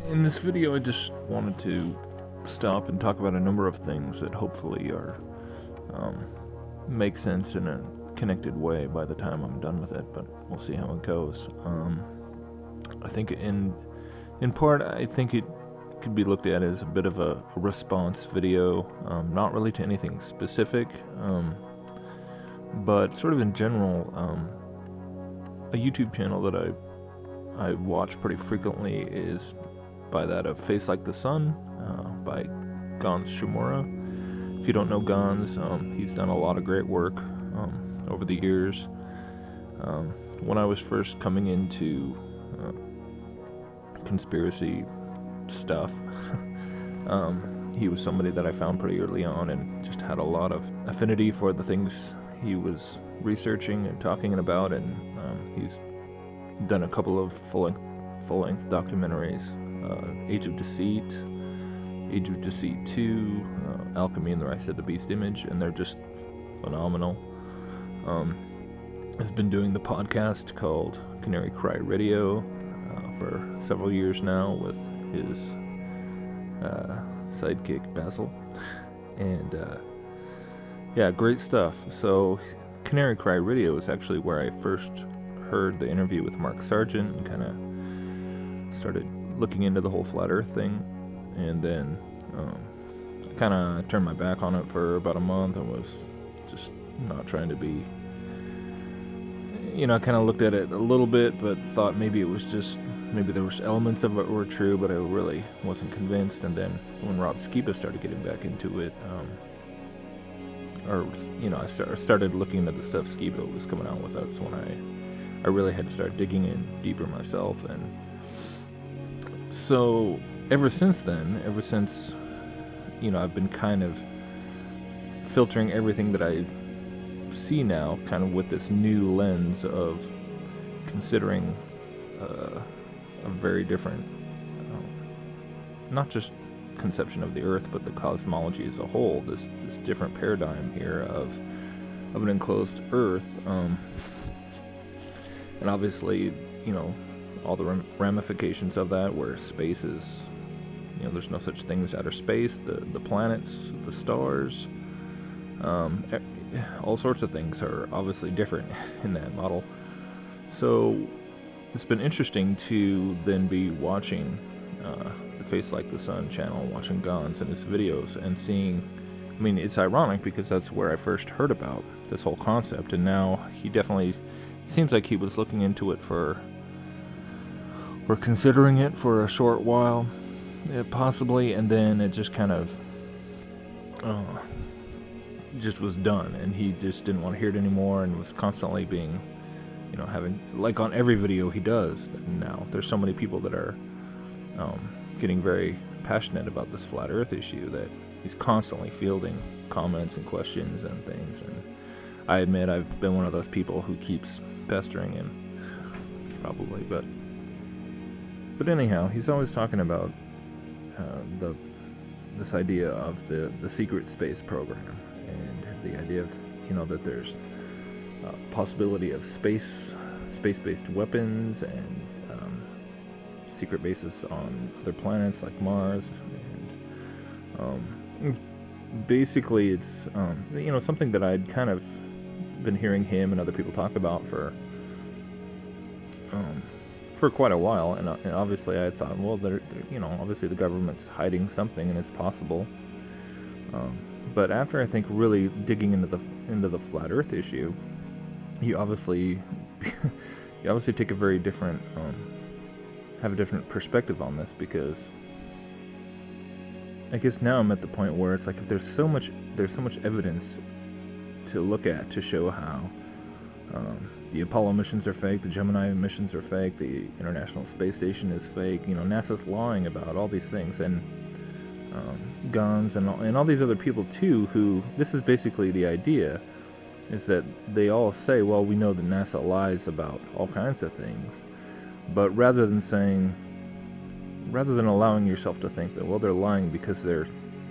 In this video, I just wanted to stop and talk about a number of things that hopefully are make sense in a connected way by the time I'm done with it, but we'll see how it goes. I think in part, I think it could be looked at as a bit of a response video, not really to anything specific, but sort of in general, a YouTube channel that I watch pretty frequently is by that of FaceliketheSun, by Gonz. If you don't know Gonz, he's done a lot of great work over the years. When I was first coming into conspiracy stuff, he was somebody that I found pretty early on and just had a lot of affinity for the things he was researching and talking about, and he's done a couple of full-length documentaries, Age of Deceit 2, Alchemy and the Rise of the Beast Image, and they're just phenomenal. Has been doing the podcast called Canary Cry Radio for several years now with his sidekick Basil, and yeah, great stuff. So Canary Cry Radio is actually where I first heard the interview with Mark Sargent and kind of started looking into the whole flat earth thing, and then I kind of turned my back on it for about a month and was just not trying to be, I kind of looked at it a little bit but thought maybe there was elements of it were true, but I really wasn't convinced. And then when Rob Skiba started getting back into it, I started looking at the stuff Skiba was coming out with. That's when I really had to start digging in deeper myself. And so ever since I've been kind of filtering everything that I see now kind of with this new lens of considering a very different, not just conception of the earth, but the cosmology as a whole, this different paradigm here of an enclosed earth, and obviously, all the ramifications of that, where space is, there's no such thing as outer space, the planets, the stars, all sorts of things are obviously different in that model. So it's been interesting to then be watching the FaceLiketheSun channel, watching Gonz and his videos, and seeing, it's ironic because that's where I first heard about this whole concept, and now he definitely seems like he was looking into it or considering it for a short while, possibly, and then it just kind of just was done, and he just didn't want to hear it anymore, and was constantly being, having, like on every video he does now, there's so many people that are getting very passionate about this flat earth issue that he's constantly fielding comments and questions and things. And I admit I've been one of those people who keeps pestering him, probably, but anyhow, he's always talking about this idea of the secret space program, and the idea of, that there's a possibility of space-based weapons and secret bases on other planets like Mars, and basically it's something that I'd kind of been hearing him and other people talk about for quite a while, and obviously I thought, well, obviously the government's hiding something, and it's possible. But after I think really digging into the flat Earth issue, you obviously take a very different, have a different perspective on this, because I guess now I'm at the point where it's like, if there's so much evidence to look at to show how the Apollo missions are fake, the Gemini missions are fake, the International Space Station is fake, NASA's lying about all these things, and Gonz and all these other people too, who, this is basically the idea, is that they all say, well, we know that NASA lies about all kinds of things, but rather than allowing yourself to think that, well, they're lying because they're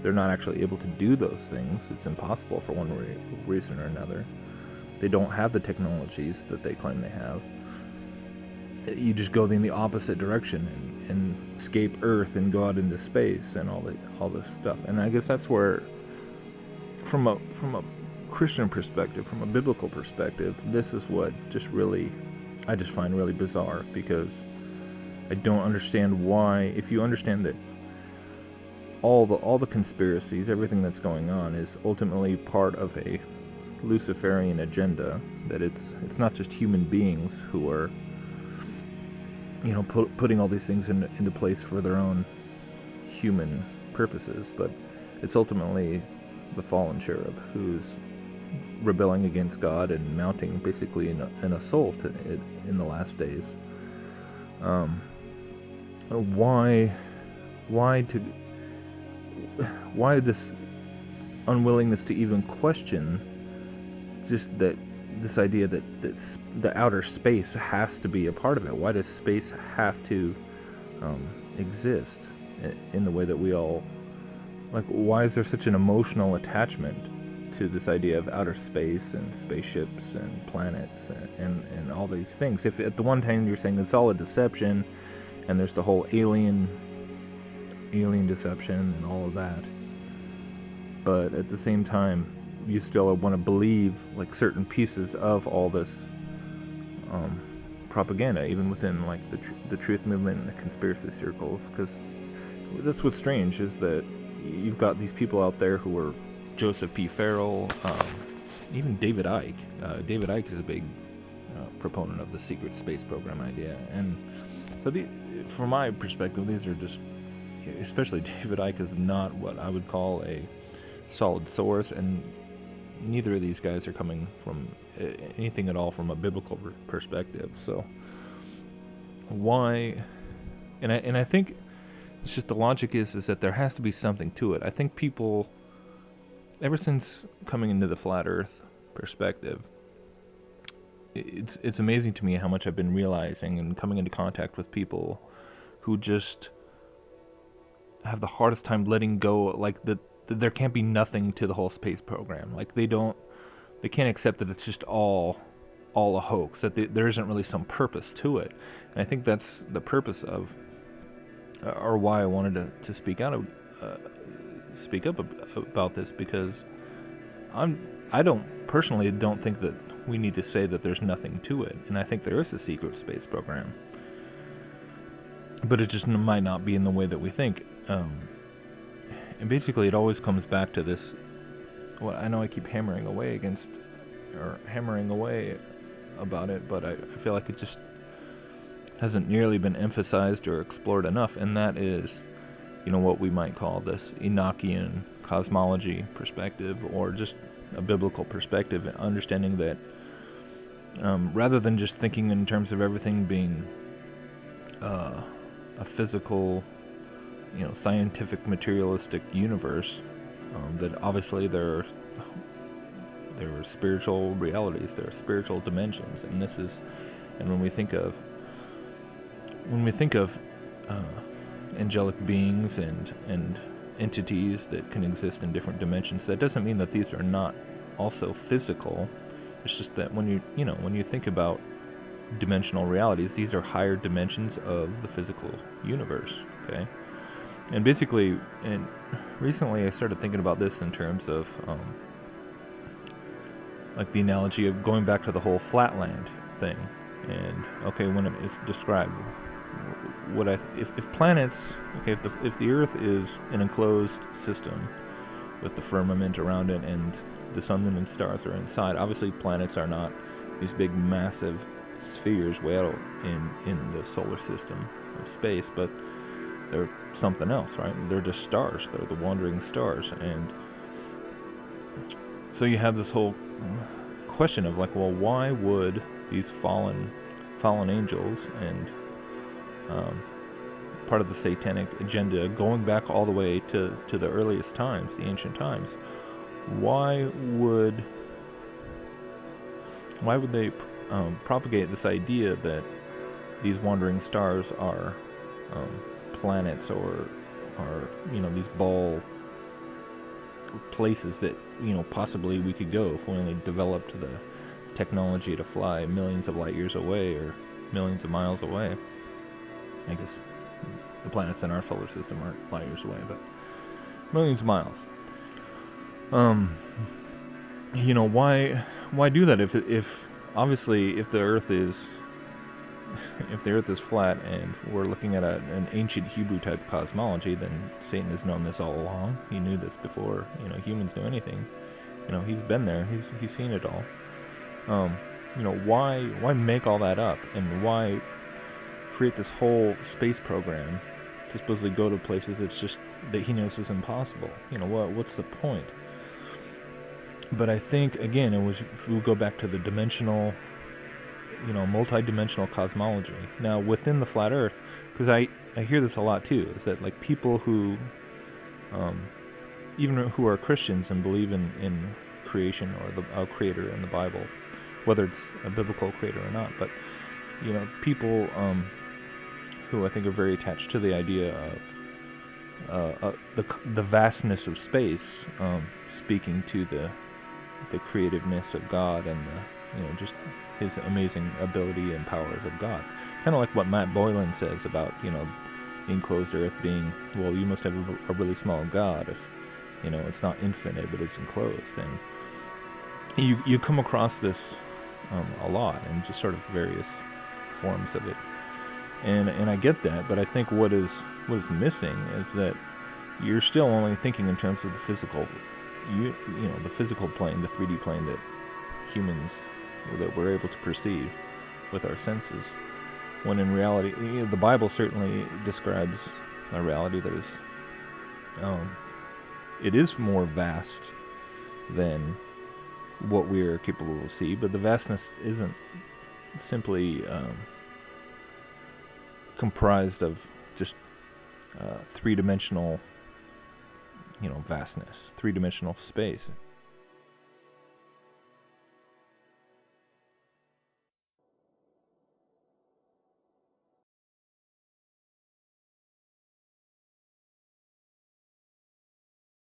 not actually able to do those things, it's impossible for one reason or another, they don't have the technologies that they claim they have, you just go in the opposite direction and escape Earth and go out into space and all this stuff. And I guess that's where, from a Christian perspective, from a biblical perspective, this is what I just find really bizarre, because I don't understand why. If you understand that all the conspiracies, everything that's going on, is ultimately part of a Luciferian agenda, that it's not just human beings who are, putting all these things into place for their own human purposes, but it's ultimately the fallen cherub who's rebelling against God and mounting basically an assault in the last days. Why this unwillingness to even question just this idea that the outer space has to be a part of it? Why does space have to exist in the way that we all, like, why is there such an emotional attachment to this idea of outer space and spaceships and planets and all these things? If at the one time you're saying it's all a deception, and there's the whole alien deception and all of that, but at the same time you still want to believe like certain pieces of all this propaganda, even within like the truth movement and the conspiracy circles. Because that's what's strange, is that you've got these people out there who are Joseph P. Farrell, even David Icke. David Icke is a big proponent of the secret space program idea, and so from my perspective, these are just, especially David Icke, is not what I would call a solid source, and neither of these guys are coming from anything at all from a biblical perspective. So why? And I think it's just the logic is that there has to be something to it. I think people, ever since coming into the flat Earth perspective, it's amazing to me how much I've been realizing and coming into contact with people who just have the hardest time letting go, like there can't be nothing to the whole space program. Like they can't accept that it's just all a hoax, that there isn't really some purpose to it. And I think that's the purpose of, or why I wanted to speak up about this, because I personally don't think that we need to say that there's nothing to it, and I think there is a secret space program, but it just might not be in the way that we think. And basically it always comes back to this, well, I know I keep hammering away about it, but I feel like it just hasn't nearly been emphasized or explored enough, and that is, what we might call this Enochian cosmology perspective, or just a biblical perspective, understanding that rather than just thinking in terms of everything being a physical, scientific, materialistic universe, that obviously there are spiritual realities, there are spiritual dimensions, and when we think of angelic beings and entities that can exist in different dimensions, that doesn't mean that these are not also physical. It's just that when you think about dimensional realities, these are higher dimensions of the physical universe. Okay, and basically, and recently I started thinking about this in terms of like the analogy of going back to the whole flatland thing. And okay, when it is described, if planets, okay, if the Earth is an enclosed system with the firmament around it and the sun, moon, and stars are inside, obviously planets are not these big massive spheres way out in the solar system of space, but they're something else, right? They're just stars. They're the wandering stars. And so you have this whole question of like, well, why would these fallen angels and part of the satanic agenda, going back all the way to the earliest times, the ancient times, why would they propagate this idea that these wandering stars are planets or these ball places that possibly we could go if we only developed the technology to fly millions of light years away, or millions of miles away. I guess the planets in our solar system aren't light years away, but millions of miles. You know, why do that if obviously if the Earth is flat and we're looking at an ancient Hebrew type cosmology, then Satan has known this all along. He knew this before, you know, humans knew anything. You know, he's been there. He's seen it all. You know, why make all that up, and why create this whole space program to supposedly go to places that he knows is impossible? You know, what's the point? But I think again, we'll go back to the dimensional, you know, multi-dimensional cosmology. Now within the flat Earth, because I hear this a lot too, is that like people who even who are Christians and believe in creation or the creator in the Bible, whether it's a biblical creator or not, but you know, people who I think are very attached to the idea of the vastness of space, speaking to the creativeness of God and the, you know, just his amazing ability and powers of God. Kind of like what Matt Boylan says about, you know, the enclosed Earth being, well, you must have a really small God if, you know, it's not infinite but it's enclosed. And you come across this a lot in just sort of various forms of it. And I get that, but I think what is missing is that you're still only thinking in terms of the physical, you know, the physical plane, the 3D plane that humans, that we're able to perceive with our senses. When in reality, you know, the Bible certainly describes a reality that is, it is more vast than what we are capable to see, but the vastness isn't simply comprised of just three-dimensional, you know, vastness, three-dimensional space.